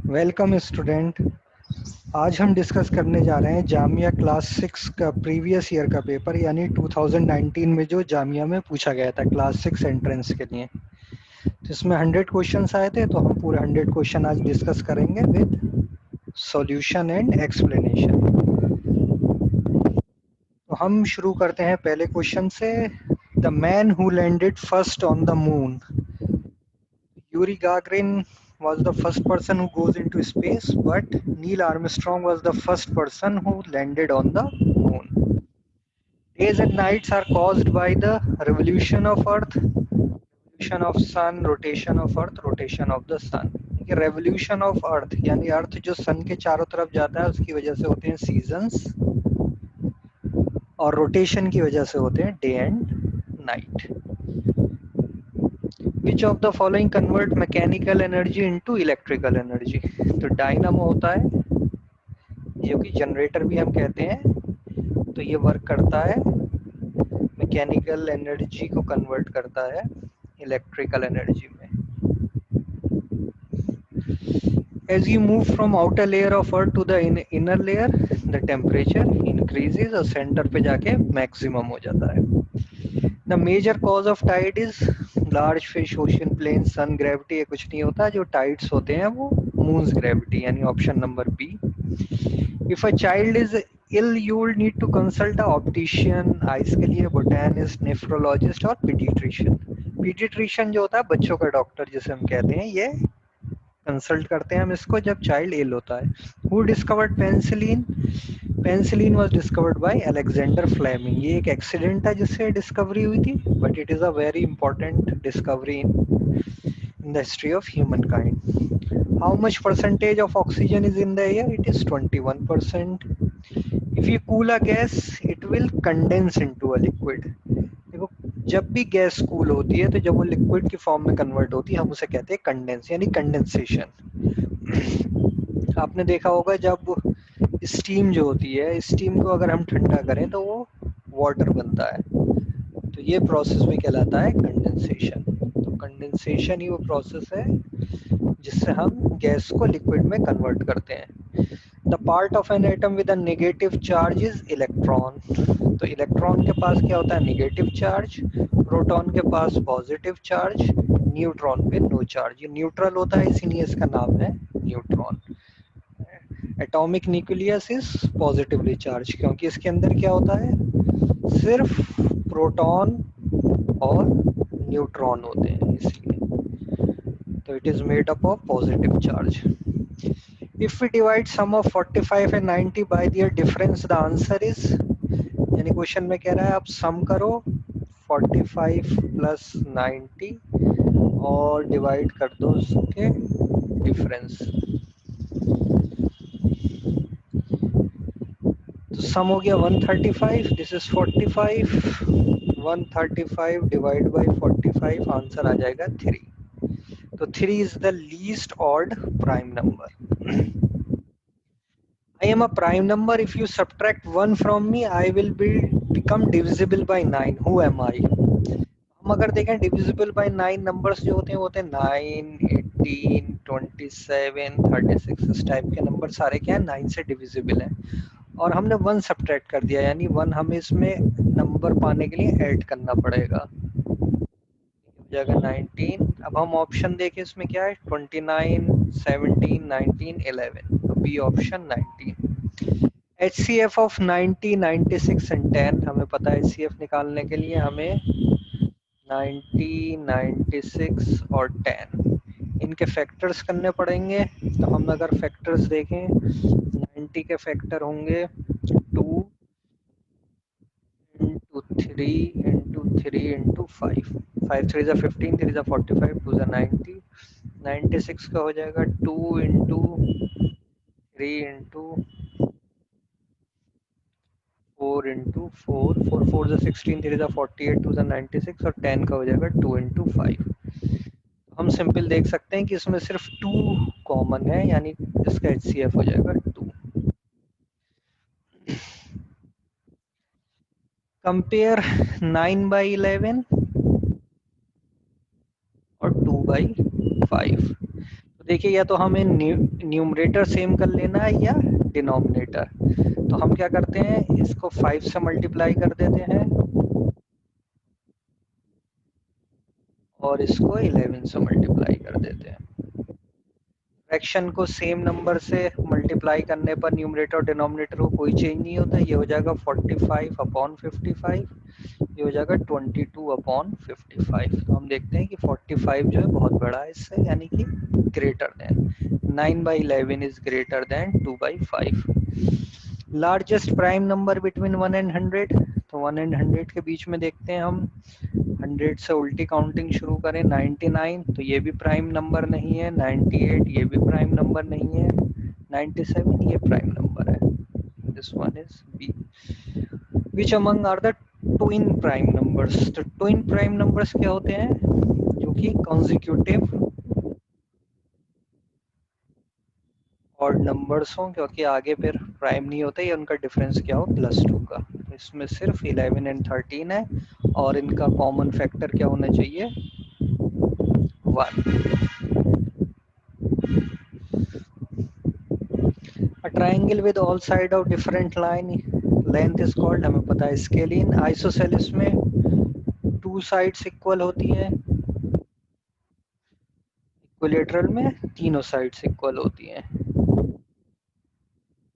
Welcome student. आज हम discuss करने जा रहे हैं जामिया क्लास 6 का प्रीवियस ईयर का पेपर यानी 2019 में जो जामिया में पूछा गया था क्लास 6 एंट्रेंस के लिए। तो इसमें 100 क्वेश्चंस आए थे, तो हम पूरे 100 क्वेश्चन आज डिस्कस करेंगे विद सॉल्यूशन एंड एक्सप्लेनेशन। तो हम शुरू करते हैं पहले क्वेश्चन से। The man who landed first on the moon. Yuri Gagarin was the first person who goes into space, but Neil Armstrong was the first person who landed on the moon. Days and nights are caused by the revolution of Earth, revolution of Sun, rotation of Earth, rotation of the Sun. Revolution of earth यानी अर्थ जो सन के चारों तरफ जाता है उसकी वजह से होते हैं सीजन्स, और रोटेशन की वजह से होते हैं day and night. Which of the following convert mechanical energy into electrical energy. तो डायनामो होता है जो कि जनरेटर भी हम कहते हैं, तो ये वर्क करता है, मैकेनिकल एनर्जी को कन्वर्ट करता है इलेक्ट्रिकल एनर्जी में। As you move from outer layer of earth to the inner layer, the temperature increases और सेंटर पे जाके मैक्सिमम हो जाता है। The major cause of tide is large fish, ocean planes, sun gravity। ये कुछ नहीं होता, जो टाइड्स होते हैं वो मून्स ग्रेविटी यानी option number B. If a child is ill, you will need to consult a optician, ice के लिए botanist, nephrologist और pediatrician। pediatrician जो होता है बच्चों का डॉक्टर जिसे हम कहते हैं, ये कंसल्ट करते हैं हम इसको जब चाइल्ड इल होता है। Who discovered penicillin? Penicillin was discovered by Alexander Fleming. ये एक एक्सीडेंट है जिससे डिस्कवरी हुई थी, but it is a very important discovery in the history of human kind. How much percentage of oxygen is in the air? It is 21%। If you cool a gas it will condense into a liquid. देखो, जब भी gas cool होती है तो जब वो liquid की form में कन्वर्ट होती है हम उसे कहते हैं कंडेंस यानी कंडेंसेशन। आपने देखा होगा जब स्टीम जो होती है, स्टीम को अगर हम ठंडा करें तो वो वाटर बनता है, तो ये प्रोसेस भी कहलाता है कंडेंसेशन। तो कंडेंसेशन ही वो प्रोसेस है जिससे हम गैस को लिक्विड में कन्वर्ट करते हैं। The part of an atom with a negative charge is electron. तो इलेक्ट्रॉन के पास क्या होता है? Negative charge. प्रोटॉन के पास पॉजिटिव चार्ज। न्यूट्रॉन पे नो चार्ज। ये न्यूट्रल होता है इसीलिए इसका नाम है neutron. Atomic nucleus is positively charge, क्योंकि इसके अंदर क्या होता है? सिर्फ प्रोटॉन और न्यूट्रॉन होते हैं इसलिए, तो it is made up of positive charge. If we divide sum of 45 and 90 by their difference the answer is, यानी क्वेश्चन में कह रहा है आप सम करो 45 प्लस 90 और डिवाइड कर दो उसके डिफरेंस। तो सम हो गया 135, this is 45, 135 divide by 45, answer आ जाएगा 3। तो 3 is the least odd prime number. I am a prime number. If you subtract 1 from me, I will become divisible by 9. Who am I? हम अगर देखें डिविजिबल बाय 9 नंबर्स जो होते हैं वो होते हैं 9, 18, 27, 36। इस टाइप के नंबर सारे क्या है? 9 से डिविजिबल हैं, और हमने 1 सब्ट्रैक्ट कर दिया यानी 1 हमें इसमें नंबर पाने के लिए ऐड करना पड़ेगा, जगह 19। अब हम ऑप्शन देखें इसमें क्या है? 29, 17, 19, 11। तो B option 19। HCF of 90, 96 and 10। हमें पता है HCF निकालने के लिए हमें 90, 96 और 10 इनके फैक्टर्स करने पड़ेंगे। तो हम अगर फैक्टर्स देखें 90 के फैक्टर होंगे 2 into 3 into 3 into 5, 5 3 is 15, 3 is 45, 2 is 90, 96 का हो जाएगा 2 into 3 into 4 into 4, 4 4 is 16, 3 is 48, 2 is 96 और 10 का हो जाएगा 2 into 5। हम सिंपल देख सकते हैं कि इसमें सिर्फ 2 कॉमन है यानी इसका HCF हो जाएगा 2। कंपेयर 9 by 11 और 2 by 5। देखिए या तो हमें न्यूमरेटर सेम कर लेना है या डिनोमिनेटर। तो हम क्या करते हैं, इसको 5 से मल्टीप्लाई कर देते हैं और इसको 11 से मल्टीप्लाई कर देते हैं। फ्रैक्शन को सेम नंबर से मल्टीप्लाई करने पर न्यूमरेटर और डिनोमिनेटर को कोई चेंज नहीं होता। ये हो जाएगा 45 अपॉन 55, ये हो जाएगा 22 अपॉन 55। तो हम देखते हैं कि 45 जो है बहुत बड़ा है इससे, यानी कि greater than 9/11 is greater than 2/5। Largest prime number between 1 and 100, तो 1 एंड 100 के बीच में देखते हैं हम। 100 से उल्टी काउंटिंग शुरू करें, 99 तो ये भी प्राइम नंबर नहीं है, 98 ये भी प्राइम नंबर नहीं है, 97 ये प्राइम नंबर है। This one is B. Which among are the twin prime numbers. तो ट्विन प्राइम नंबर्स क्या होते हैं, जो कि कॉन्जिक्यूटिव ऑड नंबर्स हों, क्योंकि आगे फिर प्राइम नहीं होते, या उनका डिफरेंस क्या हो +2 का। तो इसमें सिर्फ 11 एंड 13 है और इनका कॉमन फैक्टर क्या होना चाहिए, 1। A triangle with all side of different line length is called, हमें पता है स्केलिन। आइसोसेलिस में 2 साइड्स इक्वल होती हैं, इक्विलेटरल में तीनों साइड्स इक्वल होती हैं,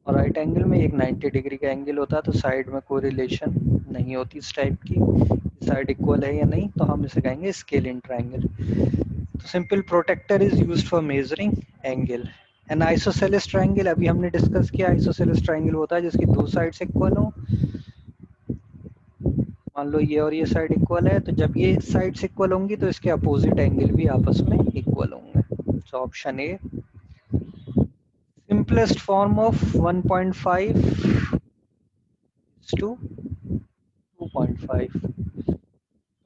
और राइट एंगल में एक 90 डिग्री का एंगल होता है, तो साइड में कोई रिलेशन नहीं होती इस टाइप की, साइड इक्वल है या नहीं, तो हम इसे कहेंगे स्केलिन ट्राइंगल। तो simple protractor is used for measuring angle. An isosceles triangle, अभी हमने डिस्कस किया, आइसोसेलिस ट्राइंगल होता है जिसकी 2 साइड्स इक्वल हो। मान लो ये और ये साइड इक्वल है, तो जब ये साइड्स इक्वल होंगी तो इसके अपोजिट एंगल भी आपस में इक्वल होंगे। तो option A simplest form of 1.5 to 2.5,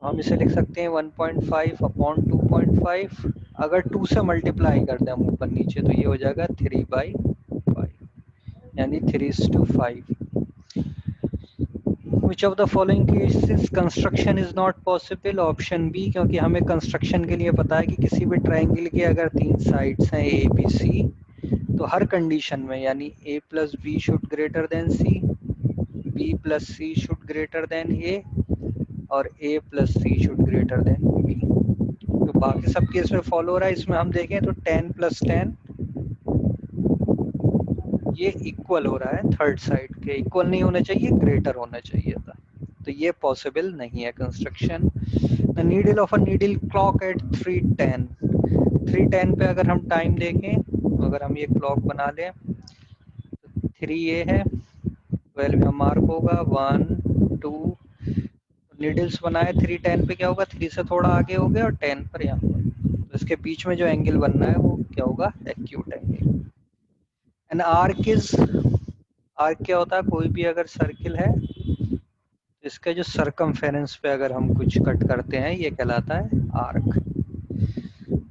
हम इसे लिख सकते हैं 1.5 अपॉन 2.5। अगर 2 से मल्टीप्लाई कर दें हम ऊपर नीचे, तो ये हो जाएगा 3/5, यानी 3:5। Which of the following cases construction is not possible, option B, क्योंकि हमें कंस्ट्रक्शन के लिए पता है कि किसी भी ट्राइंगल के अगर 3 साइड्स हैं ए बी सी, तो हर कंडीशन में, यानी a plus B should greater than C, b plus C should greater than a, और a plus C should greater than b। तो बाकी सब केस में फॉलो हो रहा है। इसमें हम देखें तो 10 प्लस 10 ये इक्वल हो रहा है, थर्ड साइड के इक्वल नहीं होना चाहिए, ग्रेटर होना चाहिए था, तो ये पॉसिबल नहीं है construction. The needle of a needle clock at 3:10, 3:10 पे अगर हम टाइम देखें, अगर हम ये क्लॉक बना लें, तो 3 ये है, 12 यहाँ मार्क होगा, 1 2, नीडल्स बनाए 3:10 पे, क्या होगा 3 से थोड़ा आगे हो गया और 10 पर यहाँ पर, तो इसके बीच में जो एंगल बनना है वो क्या होगा, एक्यूट एंगल। एंड आर्क क्या होता है, कोई भी अगर सर्किल है, इसके जो सरकमफेरेंस पे अगर हम कुछ कट करते हैं, ये कहलाता है arc.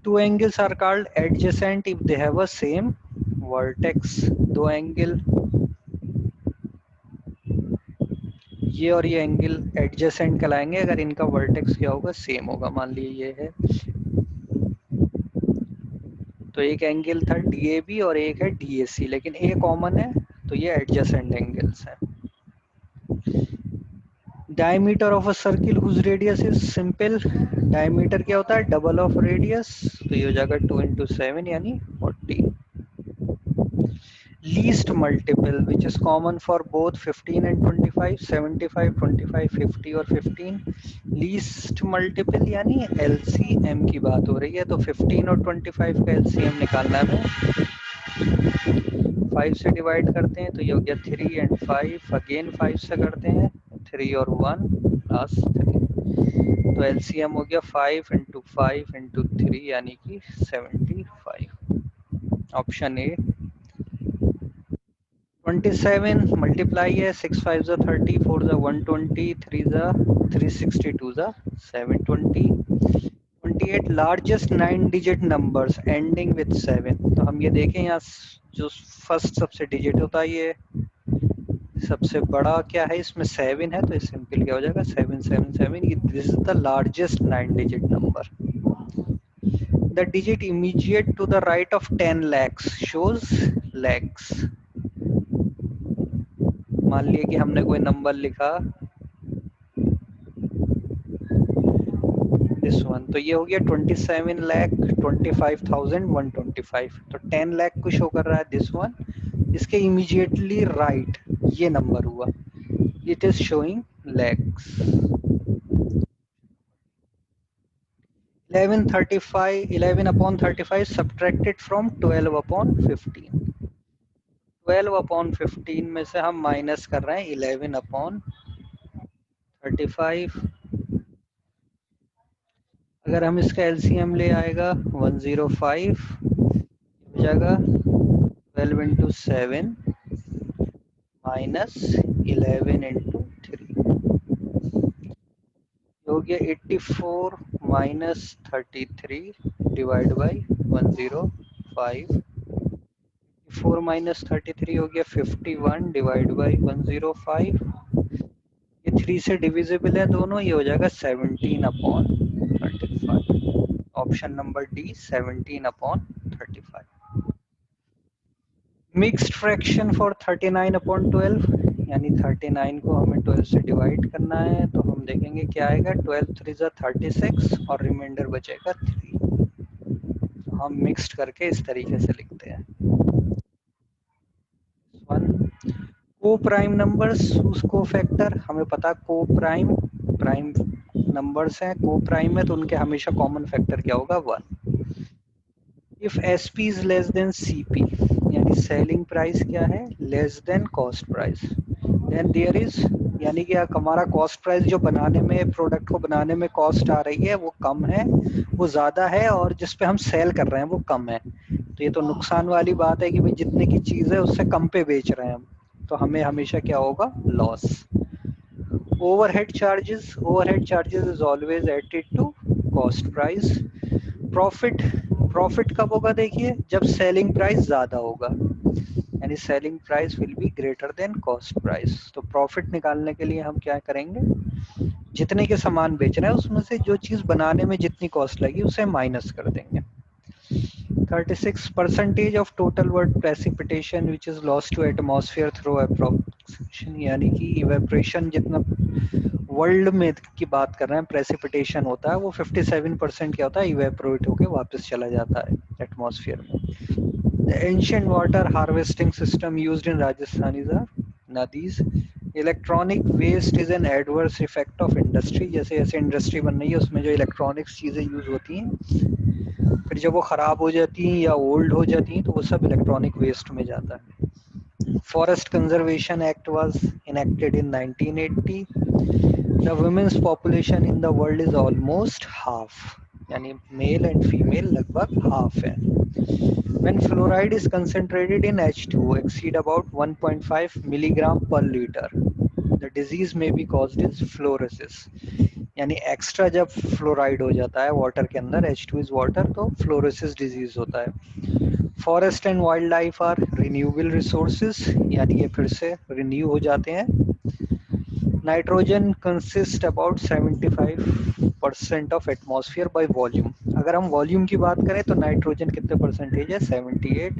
Two angles are called adjacent if they have a same vertex. दो एंगल, ये और ये एंगल एडजेसेंट कहलाएंगे अगर इनका वर्टेक्स क्या होगा, सेम होगा। मान लीजिए ये है, तो एक एंगल था DAB और एक है DAC, लेकिन ए कॉमन है, तो ये एडजेसेंट एंगल्स हैं। Diameter of a circle whose radius is simple, diameter क्या होता है, डबल ऑफ रेडियस, तो ये हो जाएगा 2 into 7 यानी 40। Least multiple which is common for both 15 and 25, 75 25 50 और 15। लीस्ट मल्टीपल यानी LCM की बात हो रही है, तो 15 और 25 का LCM निकालना है, 5 से डिवाइड करते हैं तो ये हो गया 3 एंड 5, अगेन 5 से करते हैं, 3 और 1 प्लस 3, तो LCM हो गया 5 into 5 into 3 यानी कि 75। Option A. 27 मल्टीप्लाई है, 6 5 जा 30, 4 जा 120, 3 जा 360, 2 जा 720। 28 largest 9 digit numbers ending with 7, तो हम ये देखें यहाँ जो फर्स्ट सबसे डिजिट होता है, ये सबसे बड़ा क्या है इसमें 7 है, तो सिंपल क्या हो जाएगा 7 7 7, this is the largest 9 digit number. The digit immediate to the right of 10 lakhs shows lakhs. मान लिया कि हमने कोई नंबर लिखा दिस वन, तो ये हो गया 27,25,125, तो 10 लाख को शो कर रहा है दिस वन, इसके इमीडिएटली राइट ये नंबर हुआ, it is showing lakhs. 11 upon 35 subtracted from 12 upon 15. 12 upon 15 में से हम माइनस कर रहे हैं 11 upon 35. अगर हम इसका एलसीएम ले आएगा 105 हो जाएगा 12 into 7 minus 11 into 3 हो गया 84 minus 33 divided by 105. 4 minus 33 हो गया 51 divided by 105. ये 3 से डिविजिबल है दोनों, ये हो जाएगा 17 upon 35. Option number D 17 upon 35. Mixed fraction for 39 upon 12, यानी 39 को हमें 12 से डिवाइड करना है, तो हम देखेंगे क्या आएगा, 12 3 जा 36 और रिमाइंडर बचेगा 3. तो हम मिक्स्ड करके इस तरीके से लिखते हैं. को प्राइम नंबर्स उसको फैक्टर, हमें पता को प्राइम प्राइम नंबर्स हैं, को प्राइम है तो उनके हमेशा कॉमन फैक्टर क्या होगा 1. If SP is less than CP, यानी सेलिंग प्राइस क्या है less than cost price, then there is, यानी कि हमारा कॉस्ट प्राइस जो बनाने में प्रोडक्ट को बनाने में कॉस्ट आ रही है वो कम है, वो ज़्यादा है, और जिस पे हम सेल कर रहे हैं वो कम है, तो ये तो नुकसान वाली बात है कि भाई जितने की चीज़ है उससे कम पे बेच रहे हैं हम, तो हमें हमेशा क्या होगा loss. Overhead charges is always added to cost price. Profit कब होगा, देखिए जब सेलिंग प्राइस ज़्यादा होगा, यानी selling price will be greater than cost price. तो प्रॉफिट निकालने के लिए हम क्या करेंगे, जितने के सामान बेच रहे हैं उसमें से जो चीज़ बनाने में जितनी कॉस्ट लगी उसे माइनस कर देंगे. 36% of total world precipitation which is lost to atmosphere through approximation, यानी कि इवेपोरेशन जितना वर्ल्ड में की बात कर रहे हैं प्रेसिपिटेशन होता है, वो 57% क्या होता है इवेपोरेट होके वापस चला जाता है एटमॉस्फेयर में. The ancient water harvesting system used in Rajasthan is a नदीज. Electronic waste is an adverse effect of industry, जैसे जैसे इंडस्ट्री बन रही है उसमें जो इलेक्ट्रॉनिक्स चीज़ें यूज होती हैं फिर जब वो ख़राब हो जाती हैं या ओल्ड हो जाती हैं तो वो सब इलेक्ट्रॉनिक वेस्ट में जाता है. Forest conservation act was enacted in 1980. The women's population in the world is almost half, यानी मेल एंड फीमेल लगभग हाफ है. When fluoride is concentrated in H2 exceed about 1.5 milligram per liter, the disease may be caused is fluorosis. यानी extra जब fluoride हो जाता है water के अंदर, H2 is water, तो फ्लोरोसिस डिजीज होता है. Forest and wild life are renewable resources, यानी ये फिर से रिन्यू हो जाते हैं. Nitrogen consist about 75% of atmosphere by volume. अगर हम वॉल्यूम की बात करें तो नाइट्रोजन कितने परसेंटेज है 78.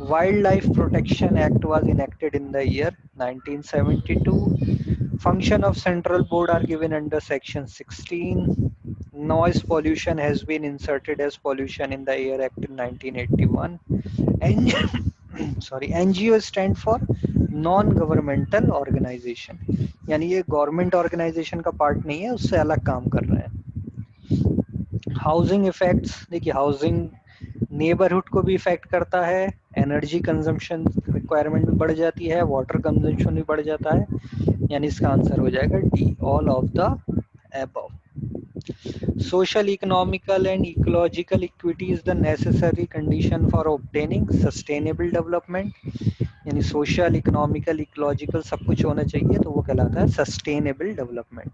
Wild life protection act was enacted in the year 1972. Function of central board are given under section 16. Noise pollution has been inserted as pollution in the air act in 1981. NGO stand for non governmental organization, यानी ये government organisation का part नहीं है, उससे अलग काम कर रहे हैं. हाउसिंग इफेक्ट्स, देखिए हाउसिंग नेबरहुड को भी इफेक्ट करता है, एनर्जी कंजम्पशन रिक्वायरमेंट भी बढ़ जाती है, वाटर कंजम्पशन भी बढ़ जाता है, यानी इसका आंसर हो जाएगा D all of the above. Social, economical and ecological equity is the necessary condition for obtaining sustainable development. यानी सोशल, इकोनॉमिकल, इकोलॉजिकल सब कुछ होना चाहिए तो वो कहलाता है sustainable development.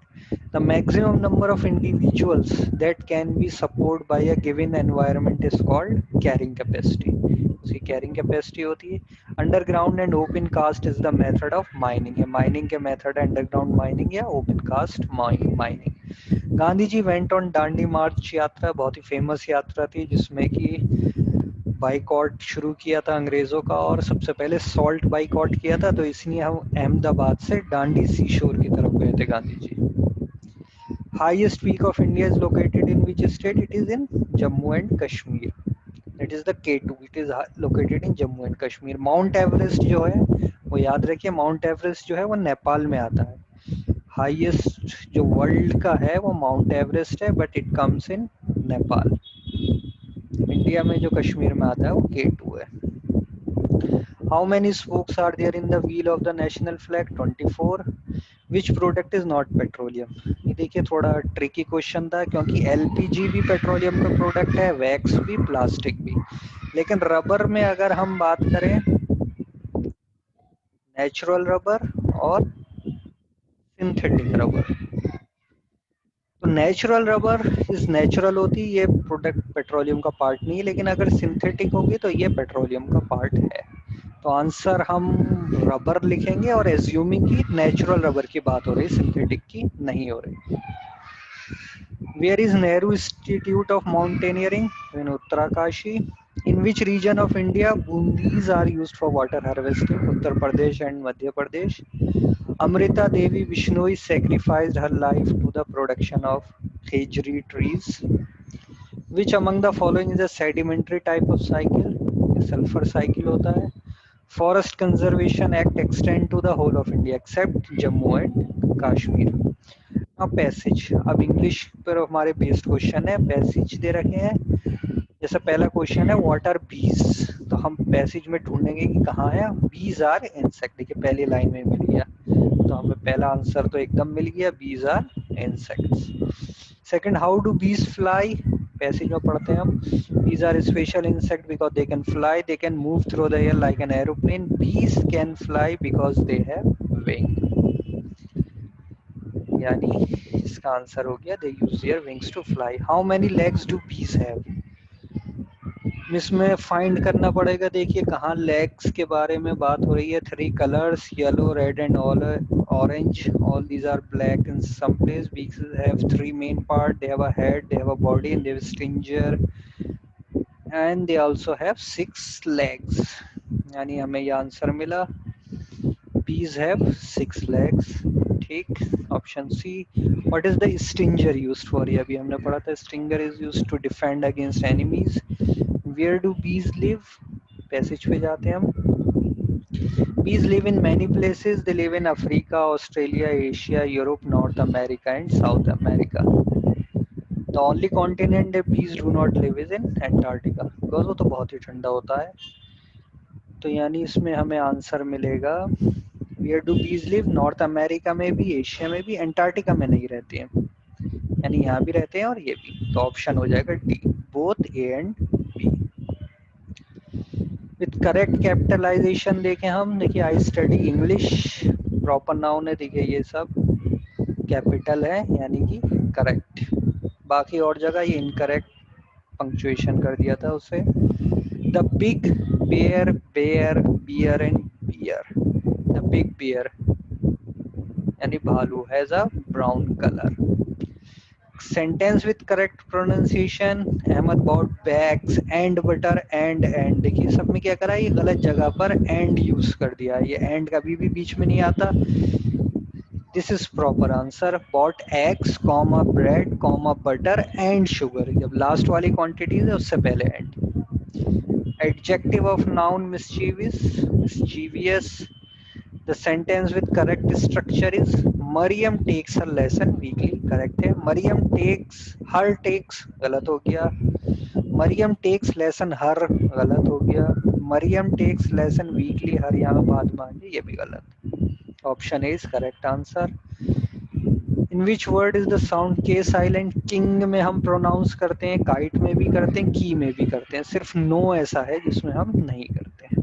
The maximum number of individuals that can be support by a given environment is called carrying capacity. उसकी कैरिंग कैपेसिटी होती है. Underground and open cast is the method of mining. Mining के method है underground mining या open cast mining. Gandhi ji went on Dandi march यात्रा, बहुत ही famous यात्रा थी जिसमें कि बाइकॉट शुरू किया था अंग्रेजों का और सबसे पहले सॉल्ट बाइकॉट किया था, तो इसलिए हम अहमदाबाद से दांडी सी शोर की तरफ गए थे Gandhi ji. Highest peak of India is located in which state? It is in Jammu and Kashmir, it is the K2, it is located in Jammu and Kashmir. Mount Everest जो है वो याद रखिए, माउंट एवरेस्ट जो है वो नेपाल में आता है। हाईएस्ट जो वर्ल्ड का है वो माउंट एवरेस्ट है, but it comes in Nepal. India में जो कश्मीर में आता है वो K2 है। How many spokes are there in the wheel of the national flag? 24। Which product is not petroleum? ये देखिए थोड़ा ट्रिकी क्वेश्चन था, क्योंकि एलपीजी भी पेट्रोलियम का प्रोडक्ट है, वैक्स भी, प्लास्टिक भी। लेकिन रबर में अगर हम बात करें, नेचुरल रबर और सिंथेटिक रबर, तो नेचुरल रबर इज नेचुरल होती, ये प्रोडक्ट पेट्रोलियम का पार्ट नहीं है, लेकिन अगर सिंथेटिक होगी तो ये पेट्रोलियम का पार्ट है। तो आंसर हम रबर लिखेंगे और एज्यूमिंग की नेचुरल रबर की बात हो रही, सिंथेटिक की नहीं हो रही। Where is Nehru Institute of Mountaineering? In Uttarakanshi. In which region of India bundis are used for water harvesting? Uttar Pradesh and Madhya Pradesh. Amrita Devi Vishnoi sacrificed her life to the production of khejri trees. Which among the following is a sedimentary type of cycle? Sulfur cycle होता है। Forest Conservation Act extend to the whole of India except Jammu and Kashmir. अब passage, अब English पर हमारे based question है, passage दे रखे हैं। जैसे पहला क्वेश्चन है व्हाट आर बीज, तो हम पैसेज में ढूंढेंगे कि कहाँ है। बीज आर इंसेक्ट, देखिए पहली लाइन में मिल गया, तो हमें पहला आंसर तो एकदम मिल गया, bees are insects. Second, how do bees fly? Passage में पढ़ते हैं हम, bees are special insect because they can fly, they can move through the air like an aeroplane, bees can fly because they have wing. यानी इसका answer हो गया they use their wings to fly. How many legs do bees have? इसमें find करना पड़ेगा, देखिए कहाँ legs के बारे में बात हो रही है। 3 colours, yellow, red and orange, all these are black in some place. Bees have 3 main part, they have a head, they have a body and they have stinger and they also have 6 legs. यानी हमें ये answer मिला, bees have 6 legs। ठीक, option C. What is the stinger used for? ये अभी हमने पढ़ा था, stinger is used to defend against enemies. Where do bees live? Passage पे जाते हैं हम। Bees live in many places, they live in Africa, Australia, Asia, Europe, North America and South America. The only continent that bees do not live is in Antarctica, because वो तो बहुत ही ठंडा होता है। तो यानी इसमें हमें आंसर मिलेगा, where do bees live? North America में भी, एशिया में भी, एंटार्क्टिका में नहीं रहते हैं, यानी यहाँ भी रहते हैं और ये भी। तो ऑप्शन हो जाएगा D, both A and B. With correct capitalization देखें हम, देखिए I study English, proper noun है, देखिए ये सब कैपिटल है यानी कि करेक्ट। बाकी और जगह ये इनकरेक्ट पंक्चुएशन कर दिया था उसे। The big bear, bear, beer and beer. The big bear यानी भालू has a brown colour. Sentence with correct pronunciation, Ahmed bought bags and butter and देखिए सब में क्या करा, ये गलत जगह पर एंड यूज कर दिया, ये एंड कभी भी बीच में नहीं आता। This is proper answer, bought eggs comma bread comma butter and sugar, जब लास्ट वाली क्वांटिटीज है उससे पहले and. Adjective of noun mischievous, mischievous. The sentence with correct structure is Mariam takes her lesson weekly, correct है। Mariam takes, her takes गलत हो गया। Mariam takes lesson her गलत हो गया। Mariam takes lesson weekly, हर यहाँ बात मान ये भी गलत। Option A is correct answer। In which word is the sound K silent? King में हम pronounce करते हैं, kite में भी करते हैं, key में भी करते हैं, सिर्फ no ऐसा है जिसमें हम नहीं करते हैं।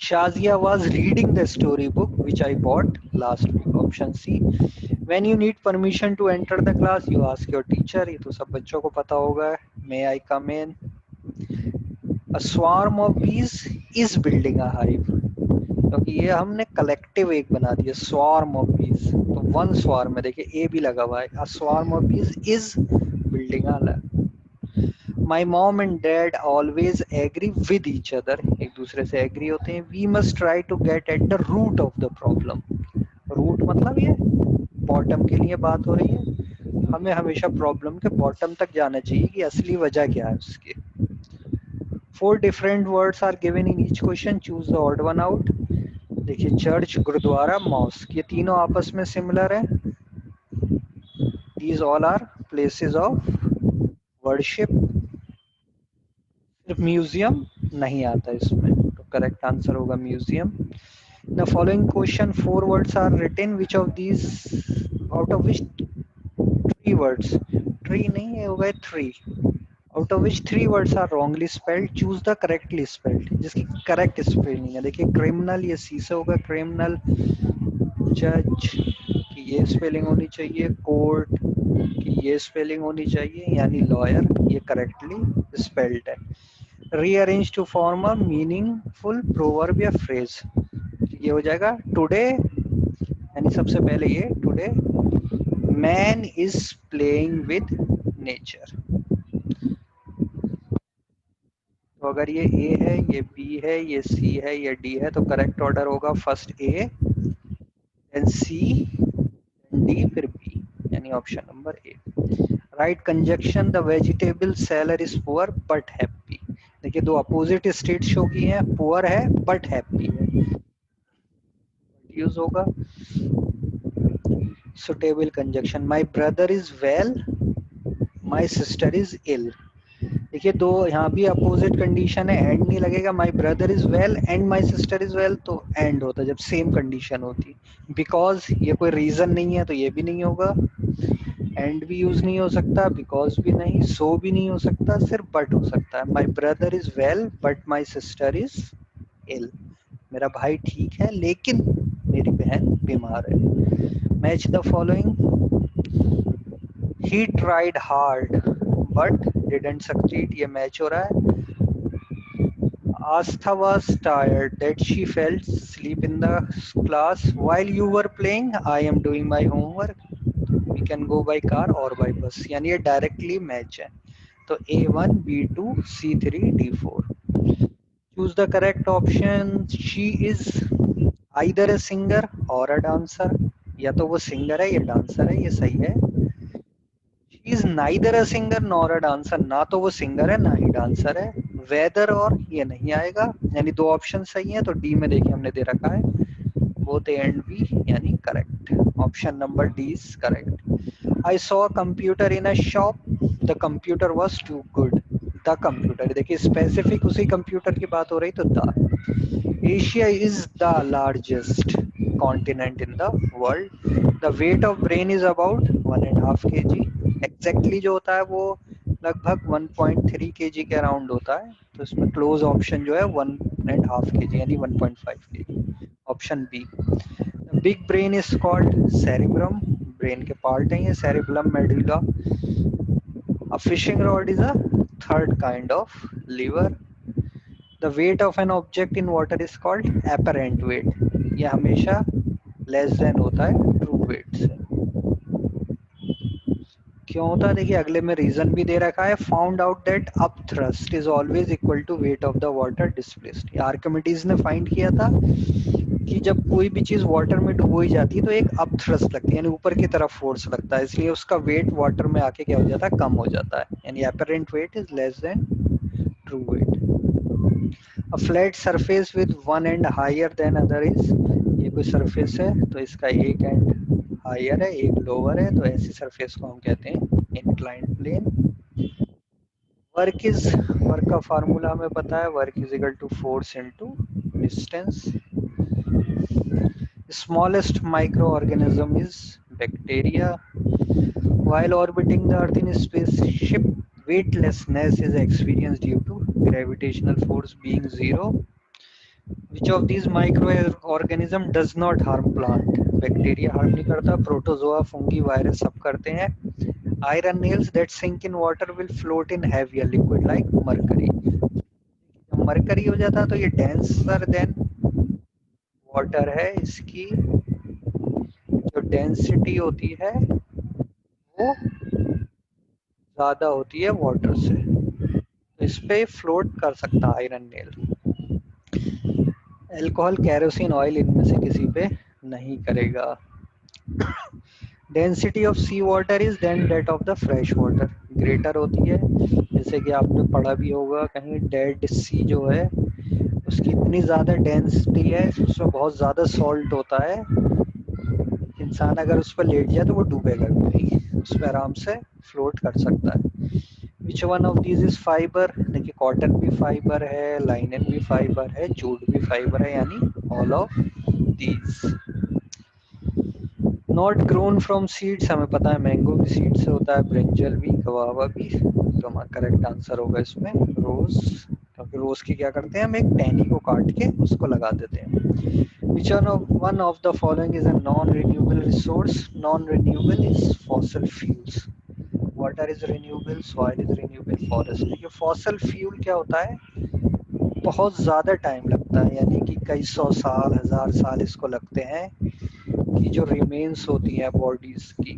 Shazia was reading the storybook which I bought last week. Option C. When you need permission to enter the class, you ask your teacher. ये तो सब बच्चों को पता होगा। May I come in? A swarm of bees is building a hive. क्योंकि ये हमने कलेक्टिव एक बना दिया, स्वार्म ऑफ बीज। तो वन स्वार्म में देखिए ए भी लगा हुआ है, a swarm of bees is building a lab. My mom and dad always agree with each other, एक दूसरे से एग्री होते हैं। We must try to get at the root of the problem. Root मतलब ये बॉटम के लिए बात हो रही है, हमें हमेशा प्रॉब्लम के बॉटम तक जाना चाहिए कि असली वजह क्या है उसकी। 4 different words are given in each question, choose the odd one out। देखिए चर्च, गुरुद्वारा, मॉस्क, ये तीनों आपस में सिमिलर है। These all are places of worship। सिर्फ म्यूजियम नहीं आता इसमें, तो करेक्ट आंसर होगा museum. The following question 4 words are written, which of these out of which 3 words, tree नहीं है, होगा 3, out of which 3 words are wrongly spelled, choose the correctly spelled, जिसकी करेक्ट स्पेलिंग है। देखिए क्रिमिनल, ये सी से होगा क्रिमिनल। जज की ये स्पेलिंग होनी चाहिए, कोर्ट की ये स्पेलिंग होनी चाहिए, यानी लॉयर, ये करेक्टली स्पेल्ड है। Rearrange to form a meaningful proverb या फ्रेज, ये हो जाएगा टुडे, यानी सबसे पहले ये today man is playing with nature. तो अगर ये ए है, ये बी है, ये सी है, ये डी है, तो करेक्ट ऑर्डर होगा first A, then C, D, फिर बी, यानी option number A. Right conjunction, the vegetable seller is poor but happy. देखिए दो अपोजिट स्टेट शो की हैं, पुअर है बट हैप्पी है, यूज होगा suitable conjunction. My brother is well, my sister is ill. देखिए दो यहाँ भी अपोजिट कंडीशन है, एंड नहीं लगेगा। माई brother is well and my sister is well, तो एंड होता जब सेम कंडीशन होती। बिकॉज ये कोई रीजन नहीं है, तो ये भी नहीं होगा। एंड भी यूज नहीं हो सकता, बिकॉज भी नहीं, सो भी नहीं हो सकता, सिर्फ बट हो सकता है। My brother is well but my sister is ill, मेरा भाई ठीक है लेकिन मेरी बहन बीमार है। Match the following, he tried hard but didn't succeed, ये मैच हो रहा है। Astha was tired that she felt sleep in the class while you were playing, I am doing my homework। We can go by car or by bus, यानी ये directly match है। तो A1, B2, C3, D4। Choose the correct option। She is either a singer or a dancer, या तो वो singer है या dancer है, ये सही है। She is neither a singer nor a dancer, ना तो वो सिंगर है ना ही डांसर है। वेदर और ये नहीं आएगा, यानी दो ऑप्शन सही है। तो डी में देखिए हमने दे रखा है both A and B, यानी correct. Option number D is correct. I saw a computer in a shop, the computer was too good। The computer, देखिए स्पेसिफिक उसी कंप्यूटर की बात हो रही, तो the. Asia is the largest continent in the world. The weight of brain is about 1.5 kg। Exactly जो होता है वो लगभग 1.3 kg के अराउंड होता है, तो इसमें क्लोज ऑप्शन जो है 1.5 kg, यानी 1.5 kg, option B. Big brain is called cerebrum, brain के पार्ट है ये, cerebellum, medulla. A fishing rod is a third kind of liver। The weight of an object in water is called apparent weight। ये हमेशा less than होता है true wait से। क्यों होता है, देखिए अगले में रीजन भी दे रखा है। Found out that upthrust is always equal to weight of the water displaced. Archimedes ने फाइंड किया था कि जब कोई भी चीज वाटर में डुबोई जाती है तो एक अप थ्रस्ट लगती है, यानी ऊपर की तरफ फोर्स लगता है, इसलिए उसका वेट वाटर में आके क्या हो जाता है, कम हो जाता है, यानी apparent weight is less than true weight. A flat surface with one end higher than other is, ये कोई सरफेस है तो इसका एक एंड हायर है एक लोअर है, तो ऐसी सरफेस को हम कहते हैं इंक्लाइंड प्लेन। वर्क का फार्मूला हमें पता है, work is equal to force into distance. Smallest microorganism is bacteria। While orbiting the Earth in a spaceship, weightlessness is experienced due to gravitational force being zero। Which of these microorganism does not harm plant? Bacteria harm नहीं करता, protozoa, fungi, virus सब करते हैं। Iron nails that sink in water will float in heavier liquid like mercury। जब mercury हो जाता है तो ये denser than वाटर है, इसकी जो डेंसिटी होती है वो ज़्यादा होती है वाटर से, तो इस पे फ्लोट कर सकता है iron nail. Alcohol, kerosene, oil इनमें से किसी पे नहीं करेगा। Density of sea water is than that of the fresh water, greater होती है। जैसे कि आपने पढ़ा भी होगा कहीं, डेड सी जो है उसकी इतनी ज़्यादा डेंसिटी है, उसमें बहुत ज़्यादा सॉल्ट होता है, इंसान अगर उस पर लेट जाए तो वो डूबेगा भी नहीं, उस पर आराम से फ्लोट कर सकता है। Which one of these is fibre, देखिए कॉटन भी फाइबर है, लाइनन भी फाइबर है, जूट भी फाइबर है, यानी all of these. Not grown from seeds, हमें पता है मैंगो भी सीड से होता है, ब्रिंजल भी, गवावा भी, तो हमारा करेक्ट आंसर होगा इसमें रोज, क्योंकि रोज की क्या करते हैं, हम एक टहनी को काट के उसको लगा देते हैं। Which one of the following is a non-renewable resource? Non-renewable is fossil fuels. Water is renewable, soil is renewable, forest. देखिए fossil fuel क्या होता है, बहुत ज़्यादा टाइम लगता है, यानी कि कई सौ साल, हजार साल इसको लगते हैं कि जो रिमेन्स होती हैं बॉडीज की,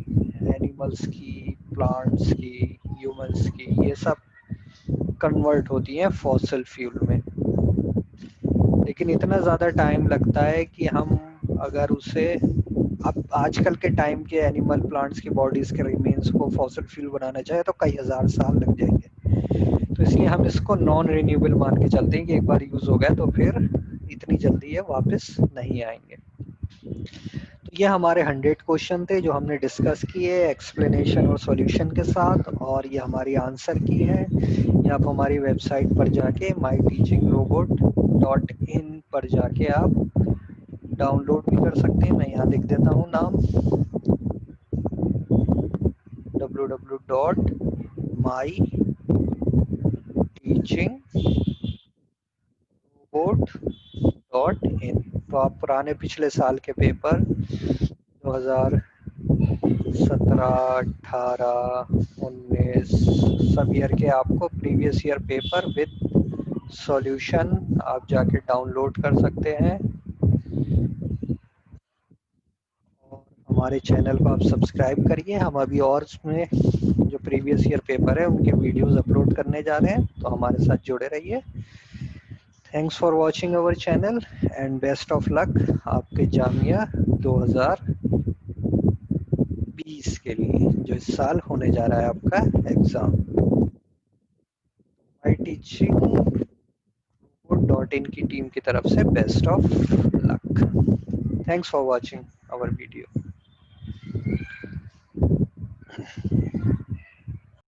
एनिमल्स की, प्लांट्स की, ह्यूमंस की, ये सब कन्वर्ट होती हैं फॉसिल फ्यूल में। लेकिन इतना ज़्यादा टाइम लगता है कि हम अगर उसे, अब आजकल के टाइम के एनिमल प्लांट्स की बॉडीज के रिमेन्स को फॉसिल फ्यूल बनाना चाहे तो कई हजार साल लग जाएंगे, तो इसलिए हम इसको नॉन रिन्यूएबल मान के चलते हैं कि एक बार यूज हो गया तो फिर इतनी जल्दी ये वापस नहीं आएंगे। तो ये हमारे 100 क्वेश्चन थे जो हमने डिस्कस किए एक्सप्लेनेशन और सॉल्यूशन के साथ, और ये हमारी आंसर की है। ये आप हमारी वेबसाइट पर जाके myteachingrobot.in पर जाके आप डाउनलोड भी कर सकते हैं। मैं यहाँ लिख देता हूँ नाम, www.myteachingrobot.in। तो आप पुराने पिछले साल के पेपर 2017, 18, 19 सब ईयर के आपको previous year paper with solution आप जाके डाउनलोड कर सकते हैं। और हमारे चैनल को आप सब्सक्राइब करिए, हम अभी और उसमें जो प्रीवियस ईयर पेपर है उनके वीडियोस अपलोड करने जा रहे हैं, तो हमारे साथ जुड़े रहिए। Thanks for watching our channel and best of luck आपके जामिया 2020 के लिए, जो इस साल होने जा रहा है आपका एग्ज़ाम। myteaching.in की टीम की तरफ से best of luck. Thanks for watching our video.